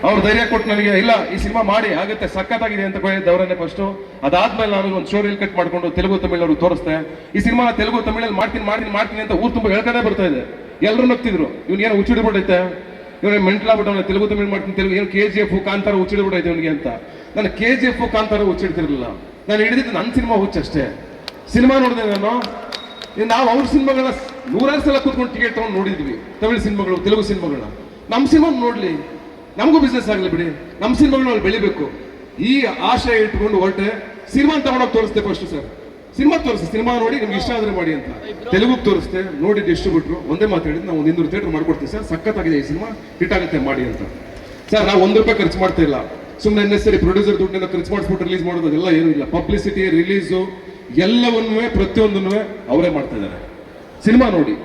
ಅವ್ರು ಧೈರ್ಯ ಕೊಟ್ಟು ನನಗೆ ಇಲ್ಲ ಈ ಸಿನಿಮಾ ಮಾಡಿ ಆಗುತ್ತೆ ಸಖತ್ತಾಗಿದೆ ಅಂತ ಹೇಳಿದ್ದವರನ್ನೇ ಫಸ್ಟ್. ಅದಾದ್ಮೇಲೆ ನಾನು ಒಂದು ಶೋ ರೀಲ್ ಕಟ್ ಮಾಡ್ಕೊಂಡು ತೆಲುಗು ತಮಿಳವ್ರಿಗೆ ತೋರಿಸ್ದೆ. ಈ ಸಿನಿಮಾ ತೆಲುಗು ತಮಿಳಲ್ಲಿ ಮಾಡ್ತೀನಿ ಅಂತ ಊರು ತುಂಬ ಹೇಳ್ಕೊಂಡೇ ಬರ್ತಾ ಇದೆ. ಎಲ್ಲರೂ ನಗ್ತಿದ್ರು, ಇವ್ನು ಏನೋ ಹುಚ್ಚಿಡ್ಬಿಟ್ಟೈತೆ, ಇವನು ಮೆಂಟ್ಲಾಗ್ಬಿಟ್ಟು ತೆಲುಗು ತಮಿಳು ಮಾಡ್ತೀನಿ, ತೆಲುಗು ಏನು KGF ಕಾಂತಾರ ಹುಚ್ಚಿಡ್ಬಿಟ್ಟೈತೆ ಇವನಿಗೆ ಅಂತ. ನಾನು KGF ಕಾಂತಾರ ಹುಚ್ಚಿಡ್ತಿರ್ಲಿಲ್ಲ, ನಾನು ಹಿಡಿದಿದ್ದು ನನ್ನ ಸಿನಿಮಾ ಹುಚ್ಚಷ್ಟೇ. ಸಿನಿಮಾ ನೋಡಿದೆ ನಾನು, ನಾವು ಅವ್ರ ಸಿನಿಮಾಗಳನ್ನ 100 ಸಲ ಕೂತ್ಕೊಂಡು ಟಿಕೆಟ್ ತಗೊಂಡು ನೋಡಿದ್ವಿ, ತಮಿಳು ಸಿನಿಮಾಗಳು ತೆಲುಗು ಸಿನಿಮಾಗಳನ್ನ. ನಮ್ಮ ಸಿನಿಮಾ ನೋಡ್ಲಿ, ನಮಗೂ ಬಿಸ್ನೆಸ್ ಆಗಲಿ ಬಿಡಿ, ನಮ್ಮ ಸಿನಿಮಾಗಳು ಅಲ್ಲಿ ಬೆಳಿಬೇಕು ಈ ಆಶಯ ಇಟ್ಕೊಂಡು ಹೊರಟೆ. ಸಿನಿಮಾ ತಗೊಂಡೋಗಿ ತೋರಿಸ್ತೆ ಫಸ್ಟ್. ಸರ್ ಸಿನಿಮಾ ತೋರಿಸ್ತೆ, ಸಿನಿಮಾ ನೋಡಿ ನಿಮ್ಗೆ ಇಷ್ಟ ಆದ್ರೆ ಮಾಡಿ ಅಂತ ತೆಲುಗುಗೆ ತೋರಿಸ್ತೆ. ನೋಡಿ ಡಿಸ್ಟ್ರಿಬ್ಯೂಟ್ರು ಒಂದೇ ಮಾತಾಡಿದ್ದು, ನಾವು 100 ಥಿಯೇಟರ್ ಮಾಡ್ಕೊಡ್ತೀವಿ ಸರ್, ಸಖತ್ತಾಗಿದೆ ಈ ಸಿನಿಮಾ, ಹಿಟ್ ಆಗುತ್ತೆ ಮಾಡಿ ಅಂತ. ಸರ್ ನಾವು ₹1 ಖರ್ಚು ಮಾಡ್ತಾ ಇಲ್ಲ, ಸುಮ್ಮನೆ ನೆಸರಿ ಪ್ರೊಡ್ಯೂಸರ್ ದುಡ್ಡನ್ನ ಖರ್ಚು ಮಾಡಿಸ್ಬಿಟ್ಟು ರಿಲೀಸ್ ಮಾಡೋದು ಅದೆಲ್ಲ ಏನೂ ಇಲ್ಲ. ಪಬ್ಲಿಸಿಟಿ, ರಿಲೀಸು ಎಲ್ಲವನ್ನೂ ಪ್ರತಿಯೊಂದನ್ನು ಅವರೇ ಮಾಡ್ತಾ ಇದ್ದಾರೆ. ಸಿನಿಮಾ ನೋಡಿ,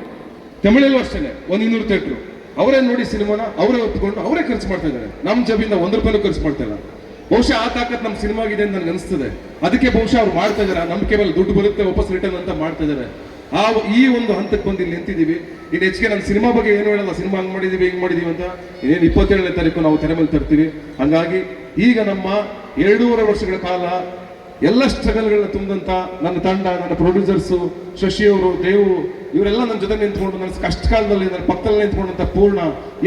ತಮಿಳಲ್ಲೂ ಅಷ್ಟೇ 100 ಥಿಯೇಟ್ರು ಅವರೇ ನೋಡಿ ಸಿನಿಮಾನ ಅವರೇ ಒಪ್ಪಿಕೊಂಡು ಅವರೇ ಖರ್ಚು ಮಾಡ್ತಾ ಇದ್ದಾರೆ. ನಮ್ಮ ಜಬಿಂದ ₹1 ಖರ್ಚು ಮಾಡ್ತಾ ಇಲ್ಲ. ಬಹುಶಃ ಆ ತಾಕತ್ ನಮ್ಮ ಸಿನಿಮಾಗಿದೆ ಅಂತ ನನಗೆ ಅನಿಸ್ತದೆ. ಅದಕ್ಕೆ ಬಹುಶಃ ಅವ್ರು ಮಾಡ್ತಾ ಇದ್ದಾರೆ, ನಂಬಿಕೆ ಮೇಲೆ ದುಡ್ಡು ಬರುತ್ತೆ ವಾಪಸ್ ರಿಟರ್ನ್ ಅಂತ ಮಾಡ್ತಾ ಇದ್ದಾರೆ. ಈ ಒಂದು ಹಂತಕ್ಕೆ ಬಂದು ಇಲ್ಲಿ ನಿಂತಿದ್ದೀವಿ. ಇನ್ನು ಹೆಚ್ಚಿಗೆ ನನ್ನ ಸಿನಿಮಾ ಬಗ್ಗೆ ಏನು ಹೇಳಲ್ಲ, ಸಿನಿಮಾ ಹಂಗೆ ಮಾಡಿದೀವಿ ಹಿಂಗೆ ಮಾಡಿದೀವಿ ಅಂತ. ಇನ್ನೇನು 27ನೇ ತಾರೀಕು ನಾವು ತೆರೆ ಮೇಲೆ ತರ್ತೀವಿ. ಹಂಗಾಗಿ ಈಗ ನಮ್ಮ 2.5 ವರ್ಷಗಳ ಕಾಲ ಎಲ್ಲ ಸ್ಟ್ರಗಲ್ಗಳನ್ನ ತುಂಬಿದಂತ ನನ್ನ ತಂಡ, ನನ್ನ ಪ್ರೊಡ್ಯೂಸರ್ಸು, ಶಶಿಯವರು, ದೇವು, ಇವರೆಲ್ಲ ನನ್ನ ಜೊತೆ ನಿಂತ್ಕೊಂಡು, ನನ್ನ ಕಷ್ಟ ಕಾಲದಲ್ಲಿ ನನ್ನ ಪಕ್ಕದಲ್ಲಿ ನಿಂತ್ಕೊಂಡಂತ ಪೂರ್ಣ,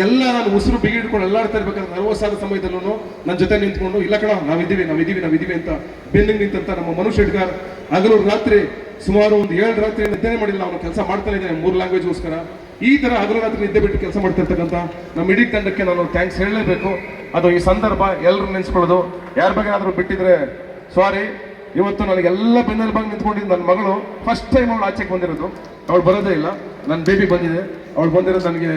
ಎಲ್ಲ ನಾನು ಉಸಿರು ಬಿಗಿಡ್ಕೊಂಡು ಎಲ್ಲಾಡ್ತಾ ಇರ್ಬೇಕಾದ್ರೆ ನರ್ವಸ್ ಸಮಯದಲ್ಲೂ ನನ್ನ ಜೊತೆ ನಿಂತ್ಕೊಂಡು, ಇಲ್ಲ ಕಣ ನಾವಿದ್ದೀವಿ ಅಂತ ಬೆನ್ನಿಗೆ ನಿಂತಂತ ನಮ್ಮ ಮನು ಶೆಟ್ಗಾರ್, ಹಗಲು ರಾತ್ರಿ ಸುಮಾರು ಒಂದು 7 ರಾತ್ರಿ ನಿದ್ದೆ ಮಾಡಿಲ್ಲ, ಅವನು ಕೆಲಸ ಮಾಡ್ತಾನೆ ಇದ್ದಾನೆ 3 ಲ್ಯಾಂಗ್ವೇಜ್ಗೋಸ್ಕರ. ಈ ತರ ಹಗಲು ರಾತ್ರಿ ನಿದ್ದೆ ಬಿಟ್ಟು ಕೆಲಸ ಮಾಡ್ತಾ ಇರ್ತಕ್ಕಂಥ ನಮ್ಮ ಇಡೀ ತಂಡಕ್ಕೆ ನಾನು ಥ್ಯಾಂಕ್ಸ್ ಹೇಳಲೇಬೇಕು. ಅದು ಈ ಸಂದರ್ಭ ಎಲ್ಲರೂ ನೆನೆಸ್ಕೊಳ್ಳೋದು. ಯಾರ ಬಗ್ಗೆ ಆದರೂ ಬಿಟ್ಟಿದ್ರೆ ಸಾರಿ. ಇವತ್ತು ನನಗೆಲ್ಲ ಬೆನ್ನೆಲುಬಾಗಿ ನಿಂತ್ಕೊಂಡಿದ್ದು ನನ್ನ ಮಗಳು ಫಸ್ಟ್ ಟೈಮ್ ಅವಳು ಆಚೆಗೆ ಬಂದಿರೋದು. ಅವಳು ಬರೋದೇ ಇಲ್ಲ, ನನ್ನ ಬೇಬಿ ಬಂದಿದೆ, ಅವಳು ಬಂದಿರೋದು ನನಗೆ